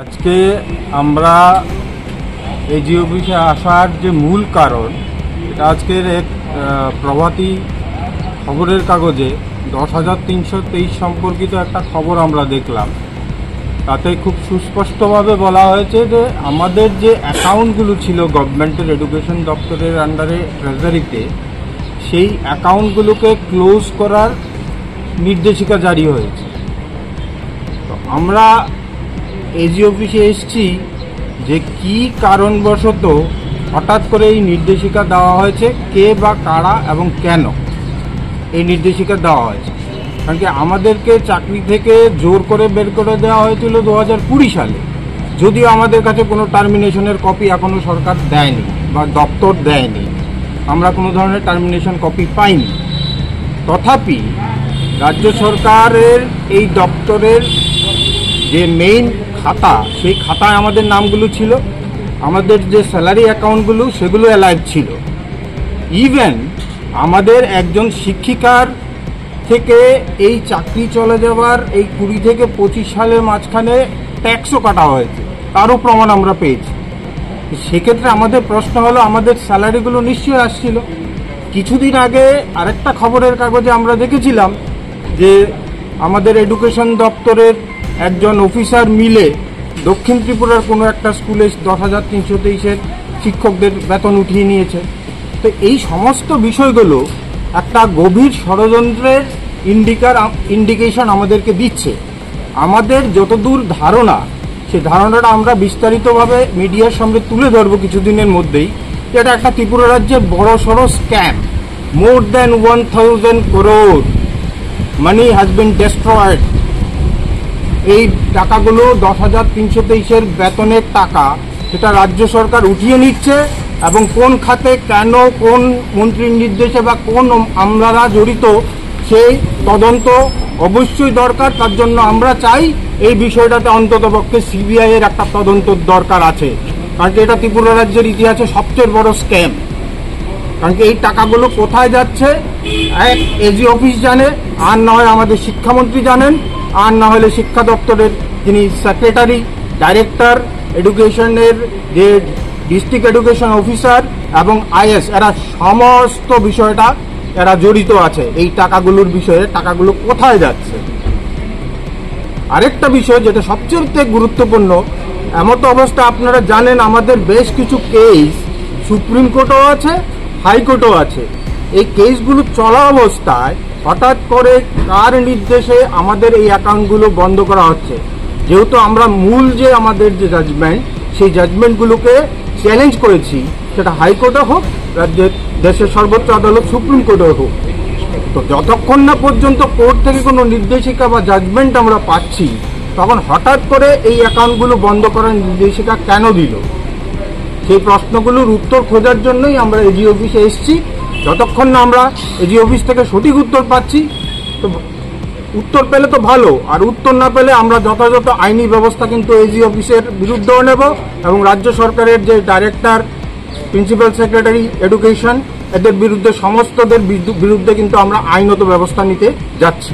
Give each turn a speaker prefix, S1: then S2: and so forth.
S1: আজকে আমরা এজি অফিসে আসার যে মূল কারণ, এটা আজকের এক প্রভাতী খবরের কাগজে 10,323 সম্পর্কিত একটা খবর আমরা দেখলাম। তাতে খুব সুস্পষ্টভাবে বলা হয়েছে যে আমাদের যে অ্যাকাউন্টগুলো ছিল গভর্নমেন্টের এডুকেশন দপ্তরের আন্ডারে ট্রেজারিতে, সেই অ্যাকাউন্টগুলোকে ক্লোজ করার নির্দেশিকা জারি হয়েছে। তো আমরা এজি অফিসে এসেছি যে কি কারণবশত হঠাৎ করে এই নির্দেশিকা দেওয়া হয়েছে, কে বা কারা এবং কেন এই নির্দেশিকা দেওয়া হয়েছে। কারণ কি আমাদেরকে চাকরি থেকে জোর করে বের করে দেওয়া হয়েছিল 2020 সালে, যদিও আমাদের কাছে কোনো টার্মিনেশনের কপি এখনও সরকার দেয়নি বা দপ্তর দেয়নি, আমরা কোনো ধরনের টার্মিনেশন কপি পাইনি। তথাপি রাজ্য সরকারের এই দপ্তরের যে মেইন খাতা, সেই খাতায় আমাদের নামগুলো ছিল, আমাদের যে স্যালারি অ্যাকাউন্টগুলো সেগুলো অ্যালাইভ ছিল। ইভেন আমাদের একজন শিক্ষিকার থেকে এই চাকরি চলে যাওয়ার এই 20 থেকে 25 সালের মাঝখানে ট্যাক্সও কাটা হয়েছে, তারও প্রমাণ আমরা পেয়েছি। সেক্ষেত্রে আমাদের প্রশ্ন হলো, আমাদের স্যালারিগুলো নিশ্চয়ই আসছিল। কিছুদিন আগে আরেকটা খবরের কাগজে আমরা দেখেছিলাম যে আমাদের এডুকেশন দপ্তরের একজন অফিসার মিলে দক্ষিণ ত্রিপুরার কোনো একটা স্কুলে 10,323 শিক্ষকদের বেতন উঠিয়ে নিয়েছে। তো এই সমস্ত বিষয়গুলো একটা গভীর ষড়যন্ত্রের ইন্ডিকেশন আমাদেরকে দিচ্ছে। আমাদের যতদূর ধারণা, সেই ধারণাটা আমরা বিস্তারিতভাবে মিডিয়ার সামনে তুলে ধরবো কিছুদিনের মধ্যেই। এটা একটা ত্রিপুরা রাজ্যের বড় সড়ো scam. More than 1,000 crore money has been destroyed. এই টাকাগুলো 10,323 বেতনের টাকা, সেটা রাজ্য সরকার উঠিয়ে নিচ্ছে এবং কোন খাতে, কেন, কোন মন্ত্রীর নির্দেশে বা কোন আমলারা জড়িত, সেই তদন্ত অবশ্যই দরকার। তার জন্য আমরা চাই এই বিষয়টাতে অন্ততপক্ষে সিবিআই এর একটা তদন্তর দরকার আছে। কারণ এটা ত্রিপুরা রাজ্যের ইতিহাসে সবচেয়ে বড় স্ক্যাম। কারণ এই টাকাগুলো কোথায় যাচ্ছে এক এজি অফিস জানে, আর না হয় আমাদের শিক্ষামন্ত্রী জানেন, আর না হলে শিক্ষা দপ্তরের যিনি সেক্রেটারি, ডাইরেক্টর এডুকেশনের যে ডিস্ট্রিক্ট এডুকেশন অফিসার এবং আইএস, এরা সমস্ত বিষয়টা এরা জড়িত আছে। এই টাকাগুলোর বিষয়ে, টাকাগুলো কোথায় যাচ্ছে। আরেকটা বিষয় যেটা সবচেয়ে গুরুত্বপূর্ণ, এমত অবস্থা আপনারা জানেন আমাদের বেশ কিছু কেস সুপ্রিম কোর্টও আছে, হাইকোর্টও আছে। এই কেসগুলো চলা অবস্থায় হঠাৎ করে কার নির্দেশে আমাদের এই অ্যাকাউন্টগুলো বন্ধ করা হচ্ছে। যেহেতু আমরা মূল যে আমাদের যে জাজমেন্ট, সেই জাজমেন্টগুলোকে চ্যালেঞ্জ করেছি, সেটা হাইকোর্টে হোক, রাজ্যের দেশের সর্বোচ্চ আদালত সুপ্রিম কোর্টে হোক, তো যতক্ষণ না পর্যন্ত কোর্ট থেকে কোনো নির্দেশিকা বা জাজমেন্ট আমরা পাচ্ছি, তখন হঠাৎ করে এই অ্যাকাউন্টগুলো বন্ধ করার নির্দেশিকা কেন দিল, সেই প্রশ্নগুলোর উত্তর খোঁজার জন্যই আমরা এজি অফিসে এসেছি। যতক্ষণ না আমরা এজি অফিস থেকে সঠিক উত্তর পাচ্ছি, তো উত্তর পেলে তো ভালো, আর উত্তর না পেলে আমরা যথাযথ আইনি ব্যবস্থা কিন্তু এজি অফিসের বিরুদ্ধেও নেব এবং রাজ্য সরকারের যে ডাইরেক্টর, প্রিন্সিপাল সেক্রেটারি এডুকেশন, এদের বিরুদ্ধে, সমস্তদের বিরুদ্ধে কিন্তু আমরা আইনত ব্যবস্থা নিতে যাচ্ছি।